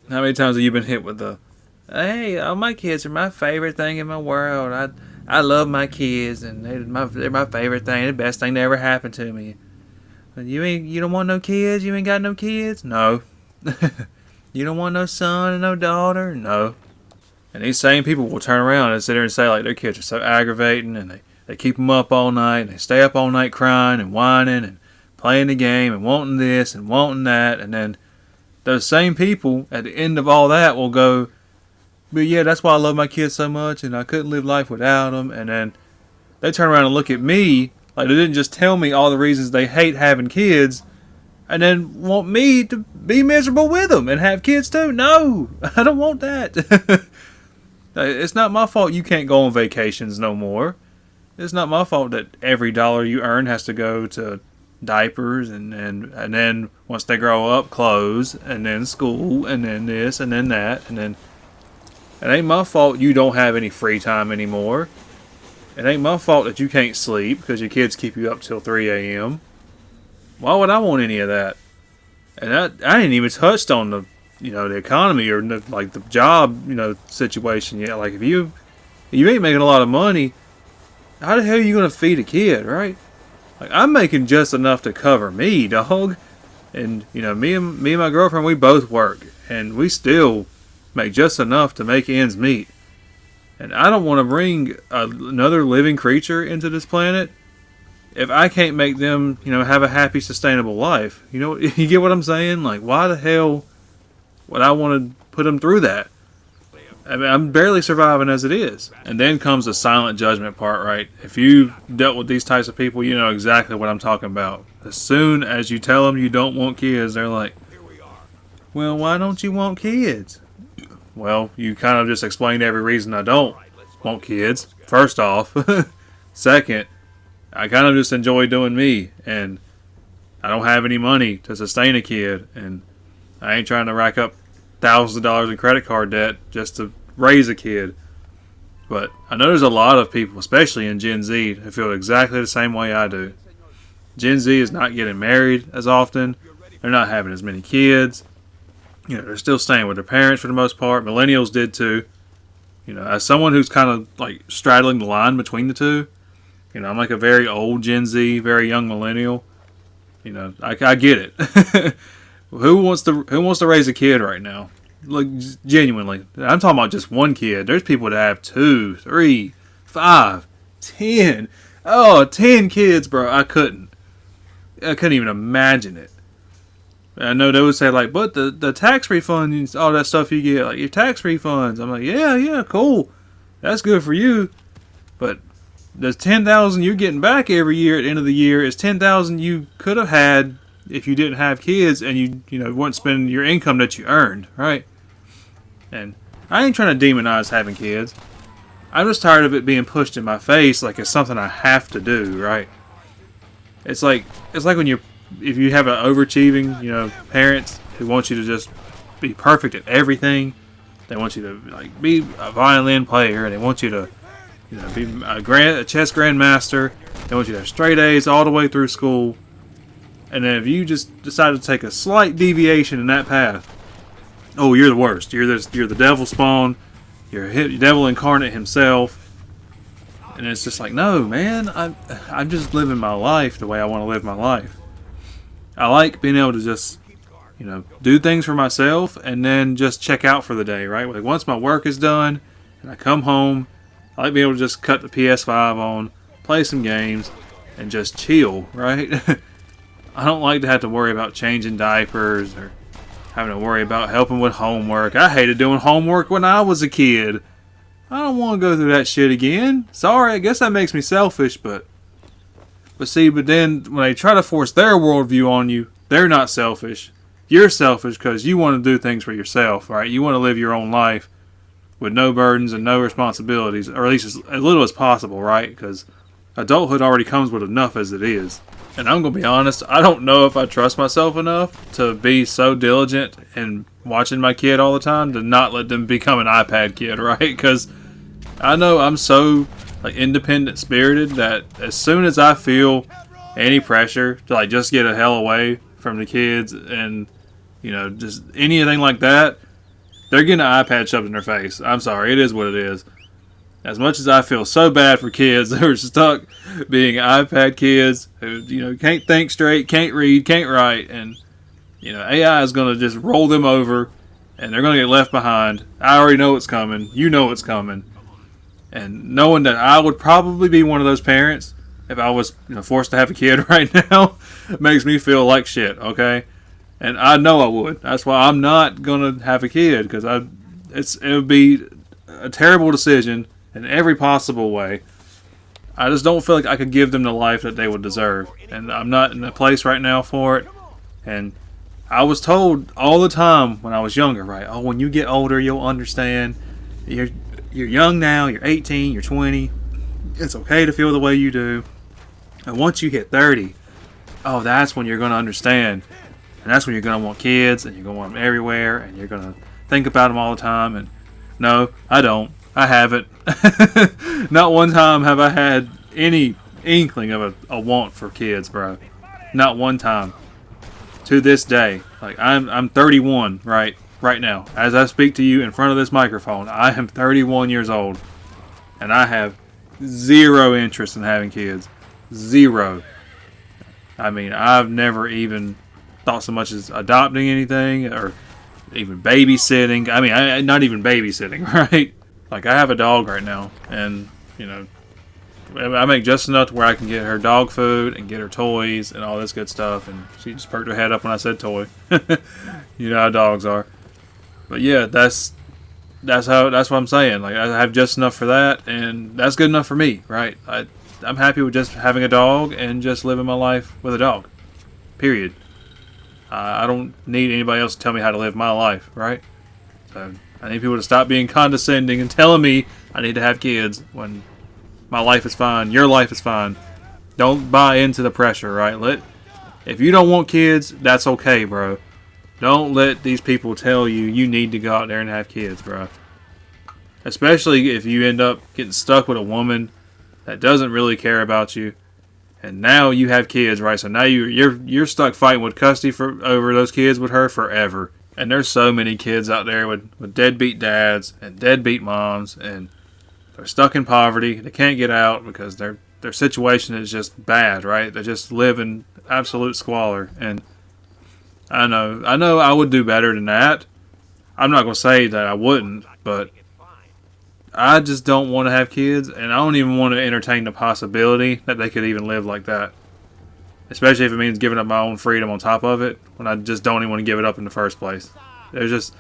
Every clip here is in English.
How many times have you been hit with the, hey, oh, my kids are my favorite thing in my world. I love my kids, and they're my favorite thing, the best thing that ever happened to me. But you don't want no kids? You ain't got no kids? No. You don't want no son and no daughter? No. And these same people will turn around and sit there and say like their kids are so aggravating, and they keep them up all night, and they stay up all night crying and whining and playing the game and wanting this and wanting that, and then those same people at the end of all that will go, but yeah, that's why I love my kids so much, and I couldn't live life without them. And then they turn around and look at me like they didn't just tell me all the reasons they hate having kids, and then want me to be miserable with them and have kids too. No, I don't want that. It's not my fault you can't go on vacations no more. It's not my fault that every dollar you earn has to go to diapers and then once they grow up, clothes, and then school, and then this, and then that, and then it ain't my fault you don't have any free time anymore. It ain't my fault that you can't sleep because your kids keep you up till 3 a.m. Why would I want any of that? And I ain't even touched on the economy or like the job, situation yet. Like if you ain't making a lot of money, how the hell are you gonna feed a kid, right? Like I'm making just enough to cover me, dog. And me and my girlfriend, we both work, and we still make just enough to make ends meet. And I don't want to bring another living creature into this planet if I can't make them, have a happy, sustainable life. You get what I'm saying? Like, why the hell would I want to put them through that? I mean, I'm barely surviving as it is. And then comes the silent judgment part, right? If you dealt with these types of people, you know exactly what I'm talking about. As soon as you tell them you don't want kids, they're like, well, why don't you want kids? Well, you kind of just explained every reason I don't want kids. First off. Second, I kind of just enjoy doing me, and I don't have any money to sustain a kid, and I ain't trying to rack up thousands of dollars in credit card debt just to raise a kid. But I know there's a lot of people, especially in Gen Z, who feel exactly the same way I do. Gen Z is not getting married as often. They're not having as many kids. They're still staying with their parents for the most part. Millennials did too. As someone who's kind of like straddling the line between the two, I'm like a very old Gen Z, very young millennial. I get it. Who wants to raise a kid right now? Like, genuinely. I'm talking about just one kid. There's people that have 2, 3, 5, 10. Oh, 10 kids, bro. I couldn't even imagine it. I know they would say, like, but the tax refunds, all that stuff you get, like your tax refunds. I'm like, yeah, cool. That's good for you. But the 10,000 you're getting back every year at the end of the year is 10,000 you could have had if you didn't have kids and you weren't spending your income that you earned, right? And I ain't trying to demonize having kids. I'm just tired of it being pushed in my face like it's something I have to do, right? It's like when if you have an overachieving, parents who want you to just be perfect at everything. They want you to like be a violin player, and they want you to, be a chess grandmaster. They want you to have straight A's all the way through school. And then if you just decide to take a slight deviation in that path, oh, you're the worst. You're the devil spawn. You're a devil incarnate himself. And it's just like, no, man. I'm just living my life the way I want to live my life. I like being able to just, do things for myself and then just check out for the day, right? Like once my work is done and I come home, I like being able to just cut the PS5 on, play some games, and just chill, right? I don't like to have to worry about changing diapers or having to worry about helping with homework. I hated doing homework when I was a kid. I don't want to go through that shit again. Sorry, I guess that makes me selfish, but then when they try to force their worldview on you, they're not selfish. You're selfish because you want to do things for yourself, right? You want to live your own life with no burdens and no responsibilities, or at least as little as possible, right? Because adulthood already comes with enough as it is. And I'm going to be honest, I don't know if I trust myself enough to be so diligent in watching my kid all the time to not let them become an iPad kid, right? Because I know I'm so independent spirited that as soon as I feel any pressure to just get a hell away from the kids and just anything like that, They're getting an iPad shoved in their face. I'm sorry, it is what it is. As much as I feel so bad for kids who are stuck being iPad kids who, can't think straight, can't read, can't write, and, AI is going to just roll them over and they're going to get left behind. I already know it's coming. You know it's coming. And knowing that I would probably be one of those parents if I was forced to have a kid right now makes me feel like shit, okay? And I know I would. That's why I'm not going to have a kid, because it would be a terrible decision in every possible way. I just don't feel like I could give them the life that they would deserve. And I'm not in a place right now for it. And I was told all the time when I was younger, right? Oh, when you get older, you'll understand. You're young now, you're 18, you're 20. It's okay to feel the way you do. And once you hit 30, oh, that's when you're going to understand. And that's when you're going to want kids, and you're going to want them everywhere, and you're going to think about them all the time. And no, I don't. I haven't. Not one time have I had any inkling of a want for kids, bro. Not one time. To this day. Like, I'm 31 right now. As I speak to you in front of this microphone, I am 31 years old. And I have zero interest in having kids. Zero. I mean, I've never even thought so much as adopting anything or even babysitting. I mean, not even babysitting, right? Like, I have a dog right now, and, I make just enough to where I can get her dog food and get her toys and all this good stuff, and she just perked her head up when I said toy. You know how dogs are. But yeah, that's what I'm saying. Like, I have just enough for that, and that's good enough for me, right? I'm happy with just having a dog and just living my life with a dog. Period. I don't need anybody else to tell me how to live my life, right? So I need people to stop being condescending and telling me I need to have kids when my life is fine, your life is fine. Don't buy into the pressure, right? If you don't want kids, that's okay, bro. Don't let these people tell you need to go out there and have kids, bro. Especially if you end up getting stuck with a woman that doesn't really care about you, and now you have kids, right? So now you're stuck fighting with custody over those kids with her forever. And there's so many kids out there with deadbeat dads and deadbeat moms, and they're stuck in poverty. They can't get out because their situation is just bad, right? They just live in absolute squalor. And I know I would do better than that. I'm not going to say that I wouldn't, but I just don't want to have kids, and I don't even want to entertain the possibility that they could even live like that. Especially if it means giving up my own freedom on top of it, when I just don't even want to give it up in the first place. There's just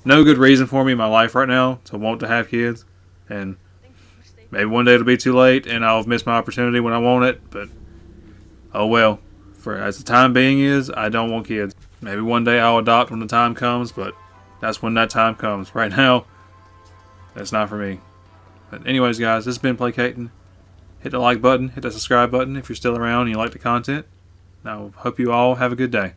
no good reason for me in my life right now to want to have kids, and maybe one day it'll be too late, and I'll have missed my opportunity when I want it, but oh well. For as the time being is, I don't want kids. Maybe one day I'll adopt when the time comes, but that's when that time comes. Right now, that's not for me. But anyways, guys, this has been Placating. Hit the like button, hit the subscribe button if you're still around and you like the content. I hope you all have a good day.